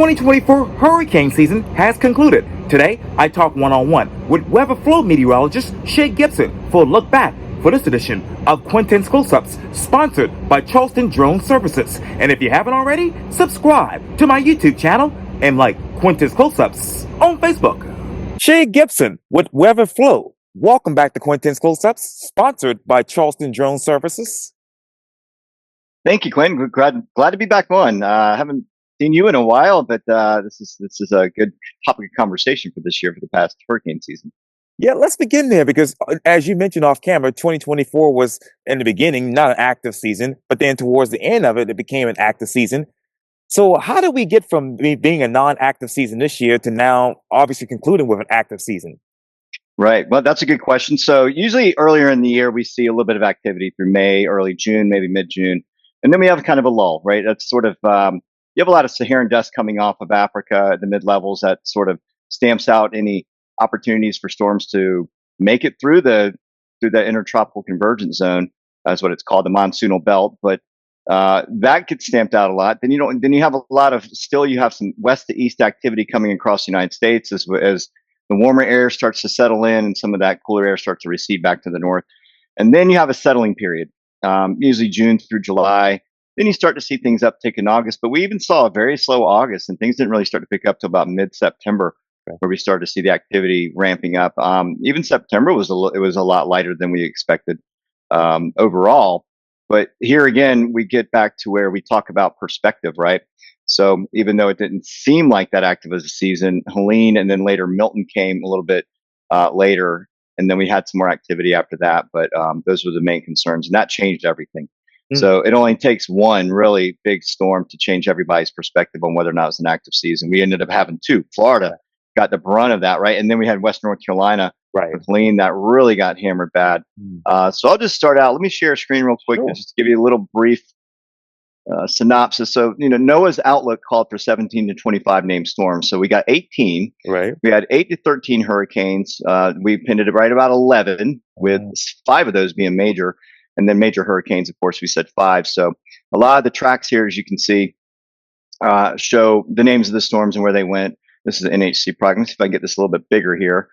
2024 hurricane season has concluded. Today, I talk one-on-one with Weatherflow meteorologist Shea Gibson for a look back for this edition of Quintin's Close-Ups, sponsored by Charleston Drone Services. And if you haven't already, subscribe to my YouTube channel and like Quintin's Close-Ups on Facebook. Shea Gibson with Weatherflow. Welcome back to Quintin's Close-Ups, sponsored by Charleston Drone Services. Thank you, Quintin. Glad to be back on. Haven't seen you in a while, but this is a good topic of conversation for this year for the past hurricane season. Yeah, let's begin there because, as you mentioned off camera, 2024 was in the beginning not an active season, but then towards the end of it, it became an active season. So, how did we get from being a non-active season this year to now, obviously concluding with an active season? Right. Well, that's a good question. So, usually earlier in the year, we see a little bit of activity through May, early June, maybe mid-June, and then we have kind of a lull. Right. That's sort of you have a lot of Saharan dust coming off of Africa at the mid levels that sort of stamps out any opportunities for storms to make it through the intertropical convergence zone. That's what it's called, the monsoonal belt. But that gets stamped out a lot. Then you have a lot of you have some west to east activity coming across the United States as the warmer air starts to settle in and some of that cooler air starts to recede back to the north. And then you have a settling period, usually June through July. Then you start to see things uptick in August, but we even saw a very slow August, and things didn't really start to pick up till about mid-September, where we started to see the activity ramping up. Even September was a lot lighter than we expected overall. But here again, we get back to where we talk about perspective, right? So even though it didn't seem like that active as a season, Helene and then later Milton came a little bit later, and then we had some more activity after that. But those were the main concerns, and that changed everything. So it only takes one really big storm to change everybody's perspective on whether or not it's an active season. We ended up having two. Florida got the brunt of that, right? And then we had Western North Carolina with Helene that really got hammered bad. So I'll just start out. Let me share a screen real quick to just give you a little brief synopsis. So, NOAA's outlook called for 17 to 25 named storms. So we got 18. Right. We had 8 to 13 hurricanes. We pinned it right about 11, with 5 of those being major. And then major hurricanes, of course, we said 5. So a lot of the tracks here, as you can see, show the names of the storms and where they went. This is an NHC product. Let me see if I can get this a little bit bigger here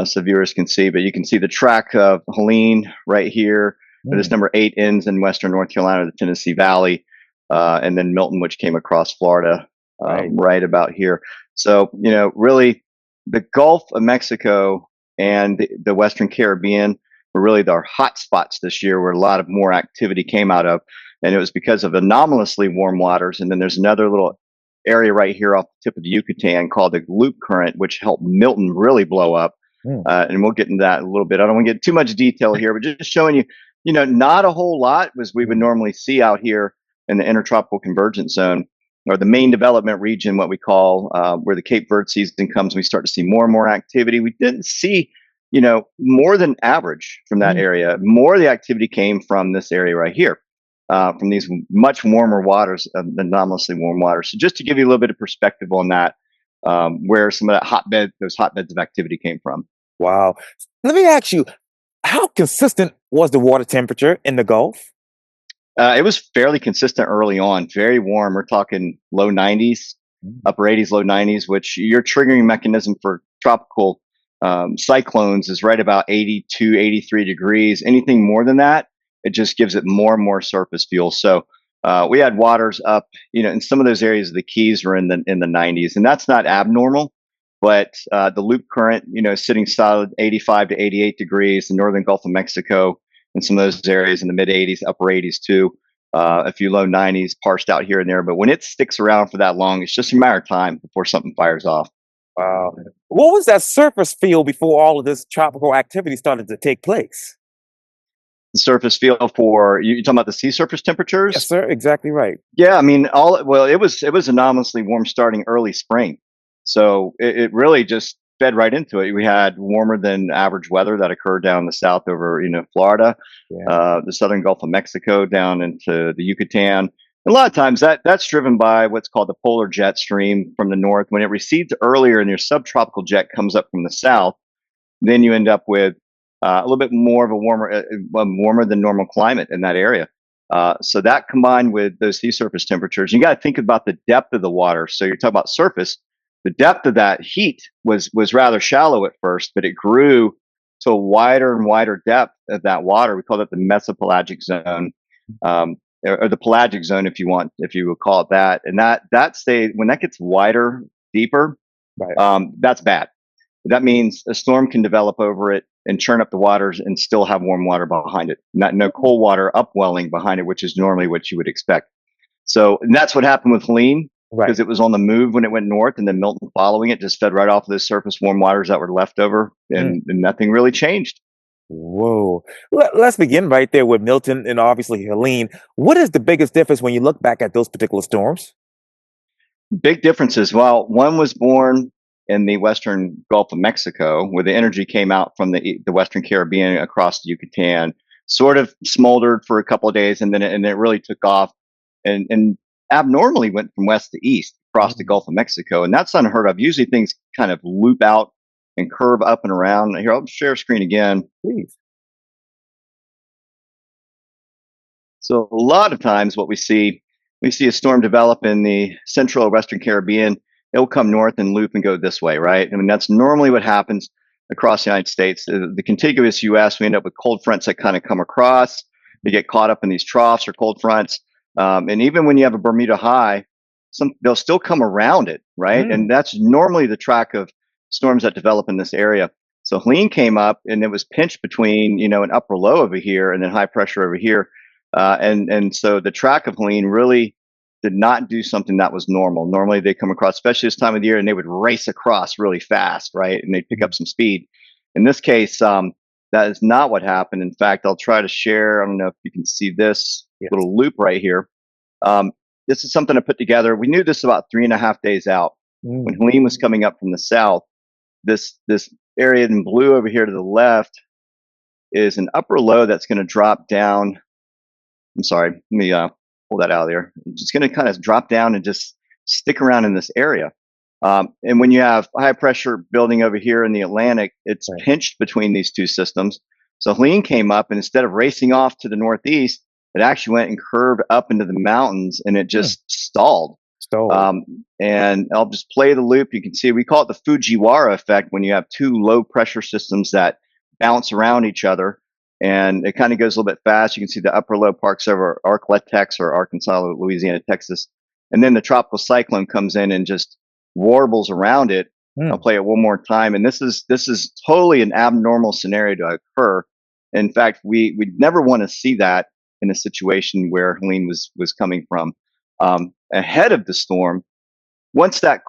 so viewers can see. But you can see the track of Helene right here. This number 8 ends in Western North Carolina, the Tennessee Valley, and then Milton, which came across Florida right about here. So, really the Gulf of Mexico and the Western Caribbean were really our hot spots this year, where a lot of more activity came out of. And it was because of anomalously warm waters. And then there's another little area right here off the tip of the Yucatan called the loop current, which helped Milton really blow up. And we'll get into that a little bit. I don't want to get too much detail here, but just showing you, not a whole lot as we would normally see out here in the intertropical convergence zone, or the main development region, what we call where the Cape Verde season comes. We start to see more and more activity. We didn't see more than average from that area. More of the activity came from this area right here, from these much warmer waters, anomalously warm waters. So just to give you a little bit of perspective on that, where some of that those hotbeds of activity came from. Wow. Let me ask you, how consistent was the water temperature in the Gulf? It was fairly consistent early on, very warm. We're talking low 90s, upper 80s, low 90s, which your triggering mechanism for tropical cyclones is right about 82, 83 degrees. Anything more than that, it just gives it more and more surface fuel. So we had waters up, in some of those areas of the Keys were in the 90s, and that's not abnormal. But the loop current, sitting solid 85 to 88 degrees, the northern Gulf of Mexico, and some of those areas in the mid 80s, upper 80s too. A few low 90s parsed out here and there. But when it sticks around for that long, it's just a matter of time before something fires off. Wow. What was that surface feel before all of this tropical activity started to take place? The surface feel for you talking about the sea surface temperatures? Yes, sir. Exactly right. Yeah, I mean, it was anomalously warm starting early spring, so it really just fed right into it. We had warmer than average weather that occurred down the south over Florida, the southern Gulf of Mexico, down into the Yucatan. A lot of times that's driven by what's called the polar jet stream from the north. When it recedes earlier and your subtropical jet comes up from the south, then you end up with a little bit more of a warmer than normal climate in that area. So that combined with those sea surface temperatures, you got to think about the depth of the water. So you're talking about surface. The depth of that heat was rather shallow at first, but it grew to a wider and wider depth of that water. We call that the mesopelagic zone, um, or the pelagic zone, if you want, if you would call it that. And that stay when that gets wider, deeper, Right. that's bad. That means a storm can develop over it and churn up the waters and still have warm water behind it. Not no cold water upwelling behind it, which is normally what you would expect. So and that's what happened with Helene Right. because it was on the move when it went north, and then Milton following it just fed right off of those surface warm waters that were left over, Mm. and nothing really changed. Whoa. Let's begin right there with Milton and obviously Helene. What is the biggest difference when you look back at those particular storms? Big differences. Well, one was born in the western Gulf of Mexico, where the energy came out from the Western Caribbean across the Yucatan, sort of smoldered for a couple of days, and then it really took off, and abnormally went from west to east across the Mm. Gulf of Mexico, and that's unheard of. Usually, things kind of loop out and curve up and around. Here, I'll share screen again. Please. So a lot of times what we see a storm develop in the central or western Caribbean, it'll come north and loop and go this way, right? I mean, that's normally what happens across the United States. The contiguous US, we end up with cold fronts that kind of come across. They get caught up in these troughs or cold fronts. And even when you have a Bermuda high, they'll still come around it, right? Mm. And that's normally the track of storms that develop in this area. So Helene came up and it was pinched between, an upper low over here and then high pressure over here, and so the track of Helene really did not do something that was normal. Normally they come across, especially this time of the year, and they would race across really fast, right? And they pick Mm. up some speed. In this case, that is not what happened. In fact, I'll try to share. I don't know if you can see this Yes. little loop right here. Um, this is something I put together. We knew this about 3.5 days out when Mm. Helene was coming up from the south. This area in blue over here to the left is an upper low that's going to drop down. I'm sorry, let me pull that out of there. It's just going to kind of drop down and just stick around in this area. And when you have high pressure building over here in the Atlantic, it's Right. pinched between these two systems. So Helene came up, and instead of racing off to the northeast, it actually went and curved up into the mountains, and it Mm. just stalled. Stole. Um, and I'll just play the loop. You can see we call it the Fujiwara effect when you have two low pressure systems that bounce around each other. And it kind of goes a little bit fast. You can see the upper low parks over Arklatex or Arkansas, Louisiana, Texas. And then the tropical cyclone comes in and just warbles around it. I'll Mm. play it one more time. And this is totally an abnormal scenario to occur. In fact, we never want to see that in a situation where Helene was coming from. Ahead of the storm, once that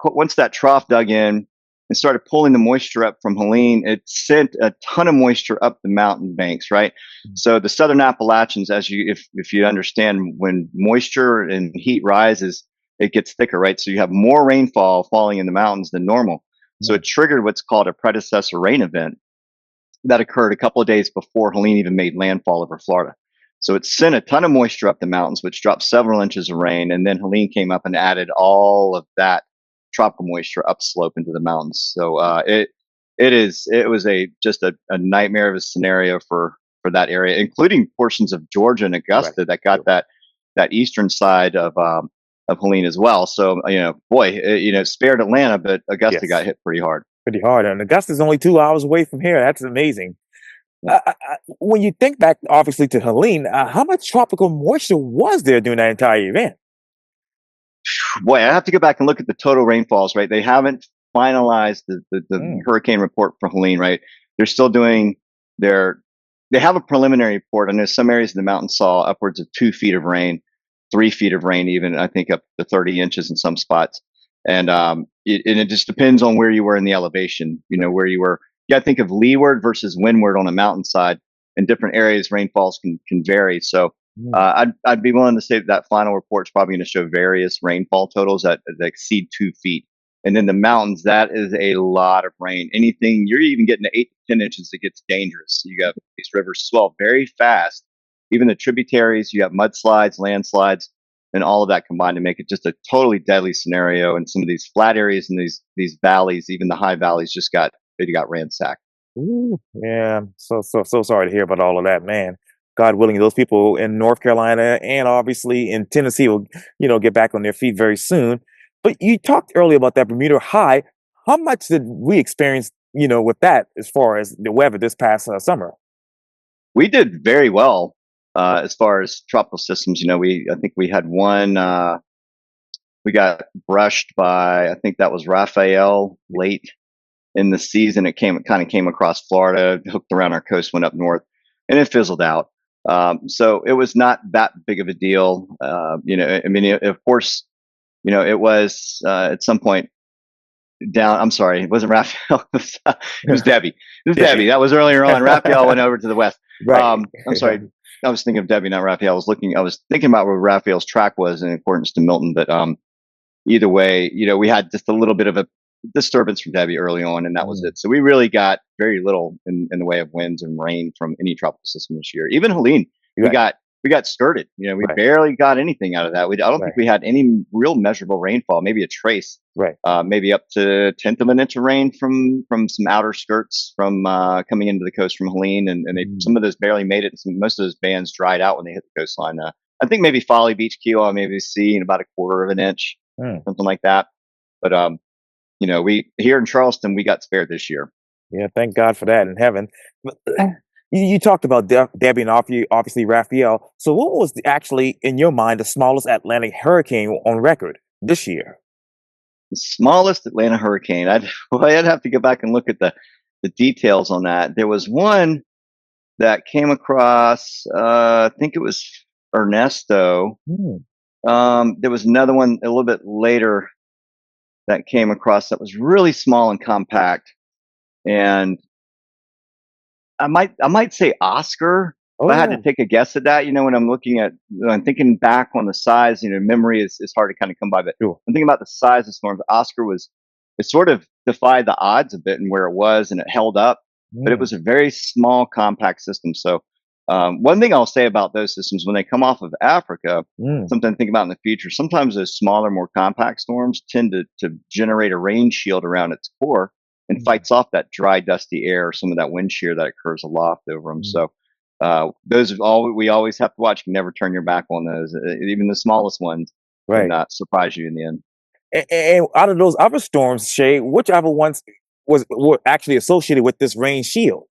trough dug in and started pulling the moisture up from Helene, it sent a ton of moisture up the mountain banks, right? Mm. So the southern Appalachians, if you understand, when moisture and heat rises, it gets thicker, right? So you have more rainfall falling in the mountains than normal. So Mm. it triggered what's called a predecessor rain event that occurred a couple of days before Helene even made landfall over Florida. So it sent a ton of moisture up the mountains, which dropped several inches of rain. And then Helene came up and added all of that tropical moisture upslope into the mountains. So it was a nightmare of a scenario for that area, including portions of Georgia and Right. Augusta that got that eastern side of Helene as well. So boy, spared Atlanta, but Augusta got Yes. hit pretty hard. Pretty hard. And Augusta's only 2 hours away from here. That's amazing. When you think back, obviously, to Helene, how much tropical moisture was there during that entire event? Boy, I have to go back and look at the total rainfalls, right? They haven't finalized the Mm. hurricane report for Helene, right? They're still doing their, they have a preliminary report. I know some areas of the mountain saw upwards of 2 feet of rain, 3 feet of rain, even I think up to 30 inches in some spots. And it just depends on where you were in the elevation, where you were. You got to think of leeward versus windward on a mountainside. In different areas, rainfalls can vary. So Mm. I'd be willing to say that final report's probably going to show various rainfall totals that exceed 2 feet. And then the mountains, that is a lot of rain. Anything you're even getting to 8 to 10 inches, it gets dangerous. You got these rivers swell very fast. Even the tributaries, you have mudslides, landslides, and all of that combined to make it just a totally deadly scenario. And some of these flat areas and these valleys, even the high valleys, they got ransacked. Ooh, yeah. So sorry to hear about all of that, man. God willing, those people in North Carolina and obviously in Tennessee will, get back on their feet very soon. But you talked earlier about that Bermuda high. How much did we experience, with that as far as the weather this past summer? We did very well as far as tropical systems. I think we had one. We got brushed by, I think that was Raphael late in the season. It kind of came across Florida, hooked around our coast, went up north, and it fizzled out. So it was not that big of a deal. I mean, of course, it was at some point down. I'm sorry, it wasn't Raphael. It was Debbie. It was Debbie. Debbie. That was earlier on. Raphael went over to the west. Right. I'm sorry. I was thinking of Debbie, not Raphael. I was thinking about where Raphael's track was in accordance to Milton, but either way, we had just a little bit of a disturbance from Debbie early on, and that was Mm, it. So we really got very little in the way of winds and rain from any tropical system this year. Even Helene, we right. got we got skirted. We Right. barely got anything out of that. I don't think Right. we had any real measurable rainfall. Maybe a trace, Right. maybe up to tenth of an inch of rain from some outer skirts from coming into the coast from Helene, and Mm, some of those barely made it. And most of those bands dried out when they hit the coastline. I think maybe Folly Beach, Key West, maybe see in about a quarter of an inch, mm. something like that. But we here in Charleston, we got spared this year. Yeah, thank God for that in heaven. But, you talked about Debbie and obviously Raphael. So, what was actually, in your mind, the smallest Atlantic hurricane on record this year? The smallest Atlanta hurricane. I'd have to go back and look at the details on that. There was one that came across. I think it was Ernesto. Hmm. There was another one a little bit later that came across that was really small and compact. And I might say Oscar. If Oh I had to yeah, take a guess at that, when I'm thinking back on the size, memory is hard to kind of come by. But sure. I'm thinking about the size of storms. Oscar it sort of defied the odds a bit in where it was, and it held up. But it Mm, was a very small, compact system. So one thing I'll say about those systems when they come off of Africa, mm, something to think about in the future. Sometimes those smaller, more compact storms tend to generate a rain shield around its core and mm, fights off that dry, dusty air, some of that wind shear that occurs aloft over them. mm. So those are all we always have to watch. You can never turn your back on those. Even the smallest ones can Right. surprise you in the end. And out of those other storms, Shay, which other ones were actually associated with this rain shield?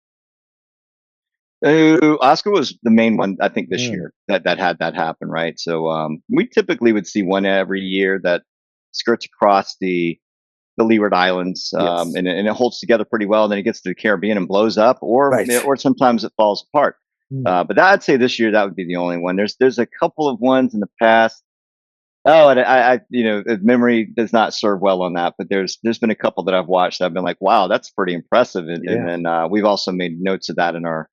Oscar was the main one, I think, this Mm, year that had that happen, right? So we typically would see one every year that skirts across the Leeward Islands, yes. and it holds together pretty well. And then it gets to the Caribbean and blows up, Right. or sometimes it falls apart. Mm, But I'd say this year that would be the only one. There's a couple of ones in the past. Oh, and memory does not serve well on that. But there's been a couple that I've watched that I've been like, wow, that's pretty impressive. And yeah. then we've also made notes of that in our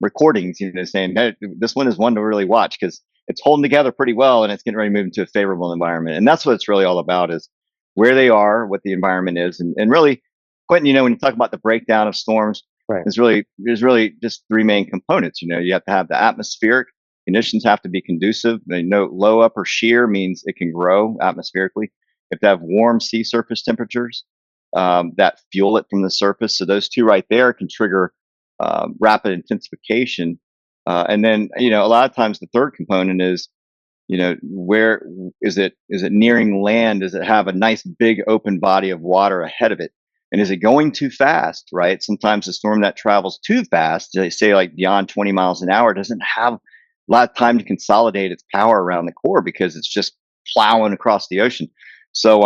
recordings, saying, hey, this one is one to really watch because it's holding together pretty well and it's getting ready to move into a favorable environment. And that's what it's really all about is where they are, what the environment is. And really, Quentin, when you talk about the breakdown of storms, Right. there's really just three main components. You have to have the atmospheric conditions have to be conducive. They know low upper shear means it can grow atmospherically. You have to have warm sea surface temperatures that fuel it from the surface. So those two right there can trigger rapid intensification. And then, a lot of times the third component is, where is it nearing land? Does it have a nice big open body of water ahead of it? And is it going too fast, right? Sometimes a storm that travels too fast, they say like beyond 20 miles an hour, doesn't have a lot of time to consolidate its power around the core because it's just plowing across the ocean. So,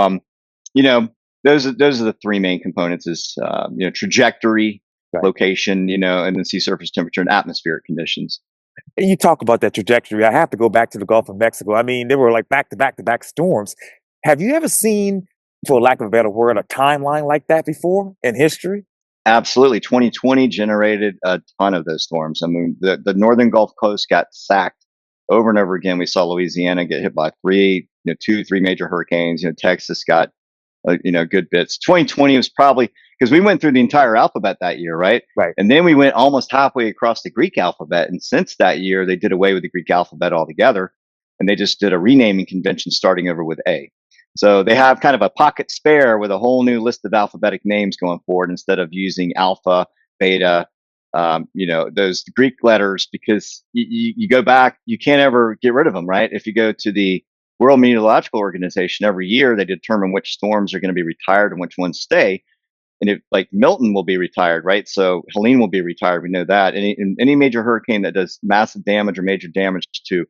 you know, those are the three main components: is trajectory, Right. location, and then sea surface temperature and atmospheric conditions. And you talk about that trajectory. I have to go back to the Gulf of Mexico. I mean, they were like back to back to back storms. Have you ever seen, for lack of a better word, a timeline like that before in history? Absolutely. 2020 generated a ton of those storms. I mean, the northern Gulf Coast got sacked over and over again. We saw Louisiana get hit by two, three major hurricanes. Texas got, good bits. 2020 was probably because we went through the entire alphabet that year, right? Right. And then we went almost halfway across the Greek alphabet. And since that year, they did away with the Greek alphabet altogether. And they just did a renaming convention starting over with A. So they have kind of a pocket spare with a whole new list of alphabetic names going forward instead of using alpha, beta, those Greek letters, because you go back, you can't ever get rid of them, right? If you go to the World Meteorological Organization every year, they determine which storms are going to be retired and which ones stay. And if like Milton will be retired, right? So Helene will be retired. We know that. Any major hurricane that does massive damage or major damage to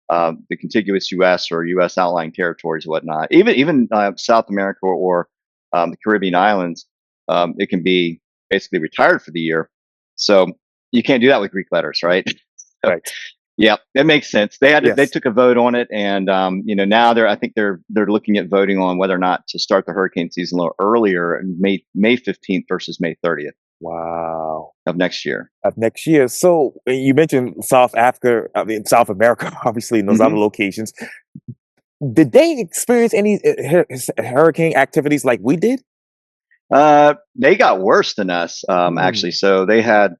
the contiguous U.S. or U.S. outlying territories, and whatnot, even South America or the Caribbean islands, it can be basically retired for the year. So you can't do that with Greek letters, right? So, Right. yeah, that makes sense. They Yes. took a vote on it, and now I think they're looking at voting on whether or not to start the hurricane season a little earlier, May 15th versus May 30th Wow. of next year. Of next year. So you mentioned South Africa, I mean South America, obviously in those other Hmm. locations. Did they experience any hurricane activities like we did? They got worse than us, actually. Mm, So they had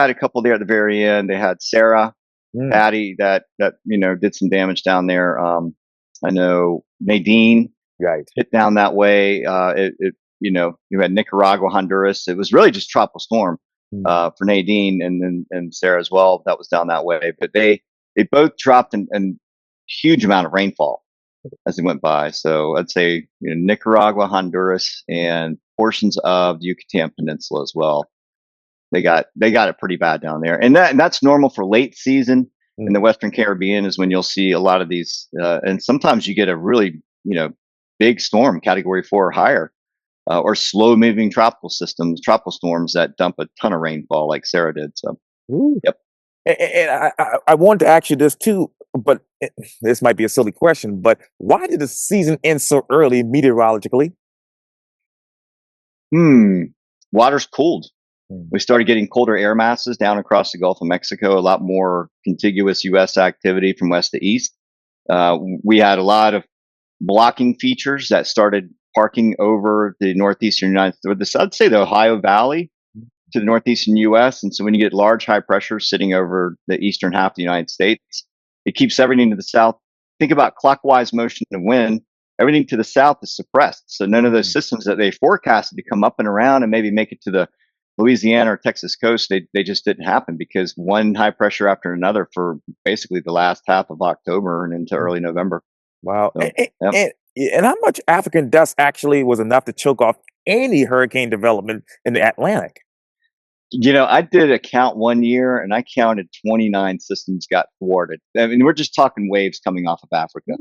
a couple there at the very end. They had Sarah, mm, Patty that did some damage down there. I know Nadine right. hit down that way. You had Nicaragua, Honduras. It was really just tropical storm Mm, for Nadine and Sarah as well. That was down that way, but they both dropped in huge amount of rainfall as they went by. So I'd say Nicaragua, Honduras, and portions of the Yucatan Peninsula as well. They got it pretty bad down there, and that's normal for late season in the mm. Western Caribbean is when you'll see a lot of these, and sometimes you get a really big storm, Category 4 or higher, or slow moving tropical storms that dump a ton of rainfall like Sarah did. So, Ooh. yep. And I wanted to ask you this too, but this might be a silly question, but why did the season end so early meteorologically? Hmm. Water's cooled. Mm, We started getting colder air masses down across the Gulf of Mexico, a lot more contiguous U.S. activity from west to east. We had a lot of blocking features that started parking over the northeastern United States. I'd say the Ohio Valley to the northeastern U.S. And so when you get large high pressure sitting over the eastern half of the United States, it keeps everything to the south. Think about clockwise motion of wind. Everything to the south is suppressed. So none of those mm. systems that they forecasted to come up and around and maybe make it to the Louisiana or Texas coast, they just didn't happen because one high pressure after another for basically the last half of October and into early November. Wow. So, yeah. And how much African dust actually was enough to choke off any hurricane development in the Atlantic? I did a count one year and I counted 29 systems got thwarted. I mean, we're just talking waves coming off of Africa.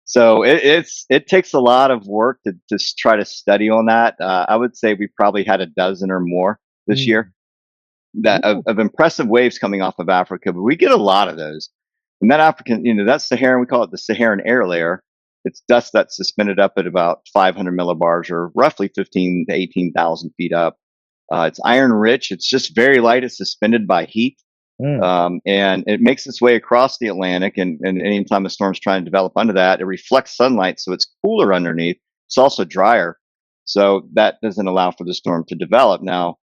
So it takes a lot of work to just try to study on that. I would say we probably had a dozen or more this year Mm. that Ooh. of impressive waves coming off of Africa, but we get a lot of those. And that African, that Saharan, we call it the Saharan air layer. It's dust that's suspended up at about 500 millibars or roughly 15 to 18,000 feet up. It's iron rich. It's just very light. It's suspended by heat. Mm. And it makes its way across the Atlantic. And anytime a storm's trying to develop under that, it reflects sunlight. So it's cooler underneath. It's also drier. So that doesn't allow for the storm to develop. Now,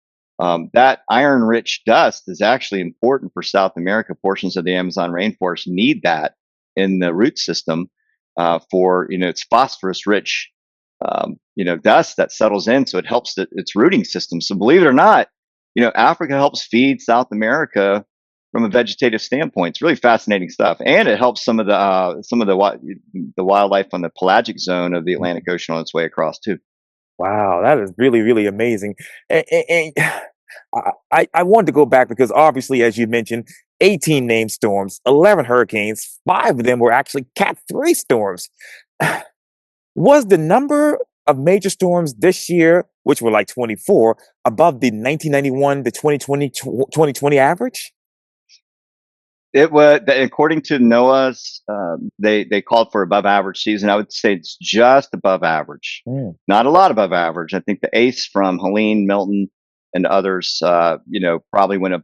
that iron rich dust is actually important for South America. Portions of the Amazon rainforest need that in the root system for, it's phosphorus rich dust that settles in, so it helps its rooting system. So believe it or not, Africa helps feed South America from a vegetative standpoint. It's really fascinating stuff, and it helps some of the wildlife on the pelagic zone of the Atlantic Ocean on its way across too. Wow, that is really, really amazing. And I wanted to go back because obviously, as you mentioned, 18 named storms, 11 hurricanes, five of them were actually Cat 3 storms. Was the number of major storms this year, which were like 24, above the 1991 to 2020 average? It was according to NOAA's. They called for above average season. I would say it's just above average, Mm, not a lot above average. I think the ACE from Helene, Milton, and others, probably went up,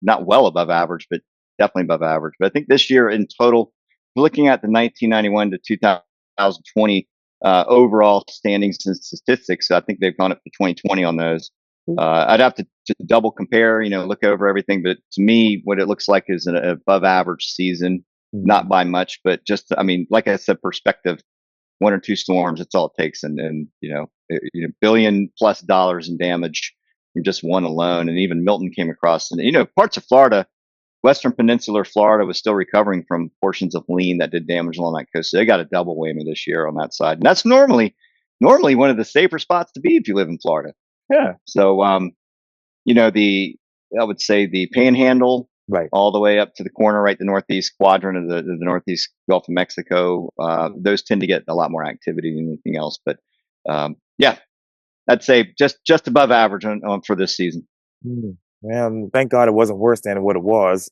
not well above average, but definitely above average. But I think this year in total, looking at the 1991 to 2020 overall standings and statistics, I think they've gone up to 2020 on those. I'd have to double compare, look over everything. But to me, what it looks like is an above average season, not mm. by much, but just, I mean, like I said, perspective, one or two storms, it's all it takes. And billion plus dollars in damage from just one alone. And even Milton came across, and parts of Florida, Western Peninsular Florida, was still recovering from portions of Helene that did damage along that coast. So they got a double whammy this year on that side, and that's normally one of the safer spots to be if you live in Florida. Yeah. So the I would say the Panhandle, Right. all the way up to the corner, right, the northeast quadrant of the northeast Gulf of Mexico. Those tend to get a lot more activity than anything else. But yeah, I'd say just above average on for this season. Man, thank God it wasn't worse than what it was.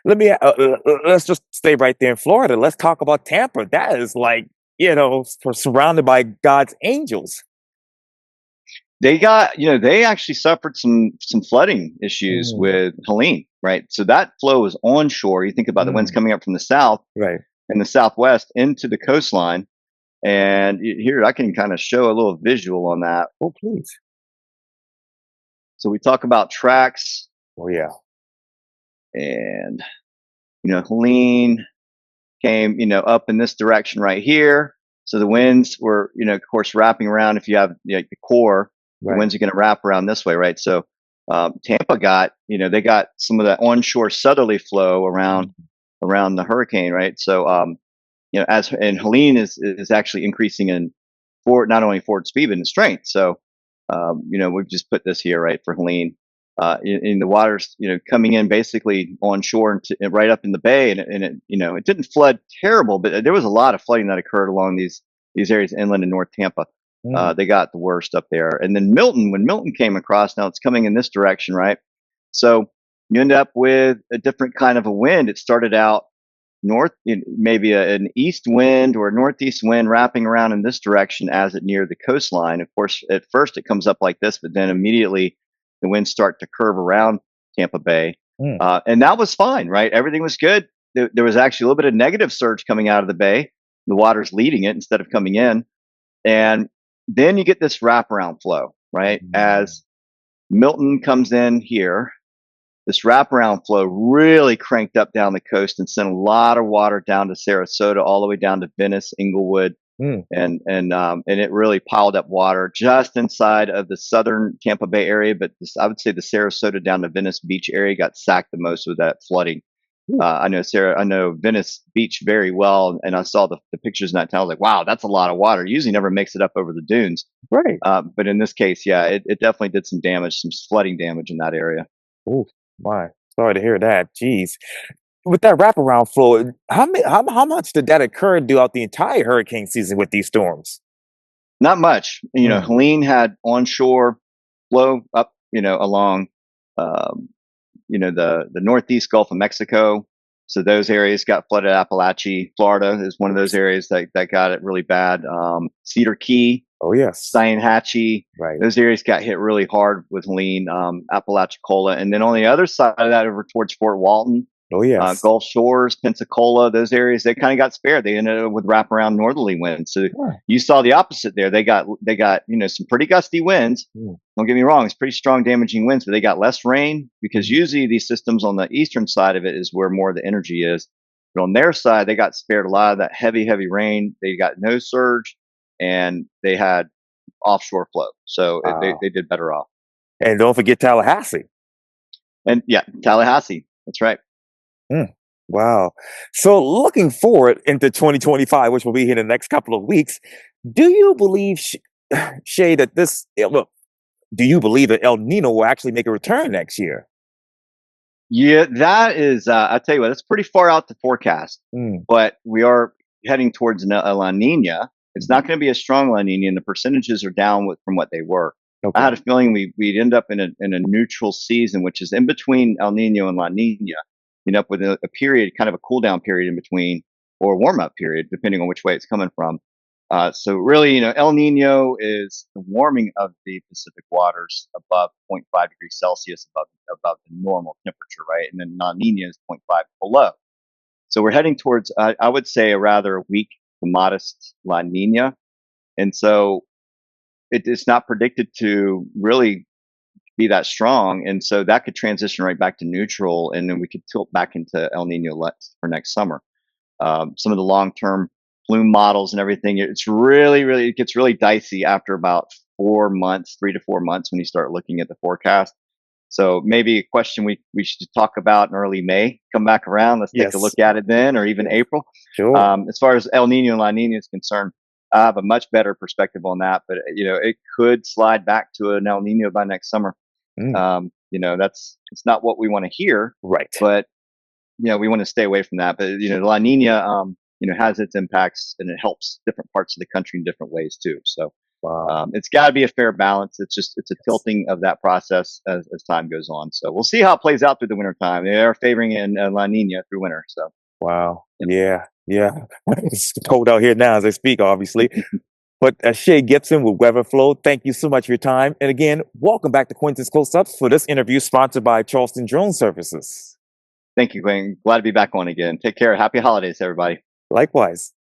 Let's just stay right there in Florida. Let's talk about Tampa. That is like, surrounded by God's angels. They actually suffered some flooding issues Mm. with Helene, right? So that flow is onshore. You think about the winds coming up from the south Right. and the southwest into the coastline. And here I can kind of show a little visual on that. Oh, please. So we talk about tracks, Oh, yeah. and Helene came up in this direction right here. So the winds were of course wrapping around. If you have the core, the winds are going to wrap around this way, right? So Tampa got they got some of that onshore southerly flow around the hurricane, right? So and Helene is actually increasing in not only forward speed but in strength. So we've just put this here, right, for Helene. In the waters, coming in basically onshore and right up in the bay, and it didn't flood terrible, but there was a lot of flooding that occurred along these areas inland in North Tampa. They got the worst up there, and then when Milton came across, now it's coming in this direction, right? So you end up with a different kind of a wind. It started out north, maybe an east wind or a northeast wind wrapping around in this direction as it neared the coastline. Of course, at first it comes up like this, but then immediately the winds start to curve around Tampa Bay. And that was fine, right? Everything was good. There was actually a little bit of negative surge coming out of the bay. The water's leading it instead of coming in. And then you get this wraparound flow, right? As Milton comes in here, this wraparound flow really cranked up down the coast and sent a lot of water down to Sarasota, all the way down to Venice, Inglewood, and it really piled up water just inside of the southern Tampa Bay area. But I would say the Sarasota down to Venice Beach area got sacked the most with that flooding. I know Venice Beach very well, and I saw the pictures in that town. I was like, wow, that's a lot of water. It usually never makes it up over the dunes, Right. but in this case, yeah, it definitely did some damage, some flooding damage in that area. Oh, my. Sorry to hear that. Jeez. With that wraparound flow, how much did that occur throughout the entire hurricane season with these storms? Not much. Helene had onshore flow up, along, the northeast Gulf of Mexico. So those areas got flooded. Appalachia, Florida is one of those areas that got it really bad. Cedar Key, Oh, yes. Steinhatchee, Right. those areas got hit really hard with Helene, Apalachicola. And then on the other side of that, over towards Fort Walton, Oh, yes. Gulf Shores, Pensacola, those areas, they kind of got spared. They ended up with wraparound northerly winds. So you saw the opposite there. They got some pretty gusty winds. Don't get me wrong, it's pretty strong damaging winds, but they got less rain, because usually these systems on the eastern side of it is where more of the energy is. But on their side, they got spared a lot of that heavy rain. They got no surge, and they had offshore flow. So they did better off. And don't forget Tallahassee. And yeah, Tallahassee. That's right. Wow. So looking forward into 2025, which will be here in the next couple of weeks, do you believe, Shay, that do you believe that El Nino will actually make a return next year? Yeah, that is, I tell you what, that's pretty far out to forecast, but we are heading towards a La Nina. It's not going to be a strong La Nina, and the percentages are down from what they were. Okay. I had a feeling we'd end up in a neutral season, which is in between El Nino and La Nina. Up with a period, kind of a cool down period in between, or a warm up period, depending on which way it's coming from. So really, El Nino is the warming of the Pacific waters above 0.5 degrees Celsius above the normal temperature, right? And then La Nina is 0.5 below. So we're heading towards, I would say, a rather weak to modest La Nina. And so it's not predicted to really be that strong, and so that could transition right back to neutral, and then we could tilt back into El Nino for next summer. Some of the long-term plume models and everything, it gets really dicey after about 4 months, 3 to 4 months when you start looking at the forecast. So maybe a question we should talk about in early May. Come back around. Let's take a Yes. look at it then, or even Sure. April. Sure. As far as El Nino and La Nina is concerned, I have a much better perspective on that. But it could slide back to an El Nino by next summer. Mm, It's not what we want to hear, right. but we want to stay away from that. But La Nina, has its impacts and it helps different parts of the country in different ways too. So Wow. it's got to be a fair balance. It's a Yes. tilting of that process as time goes on. So we'll see how it plays out through the winter time. They are favoring in La Nina through winter. So Wow. yeah. Yeah. Yeah. It's cold out here now as I speak, obviously. But Shea Gibson with Weatherflow, thank you so much for your time. And again, welcome back to Quintin's Close-Ups for this interview sponsored by Charleston Drone Services. Thank you, Quinn. Glad to be back on again. Take care. Happy holidays, everybody. Likewise.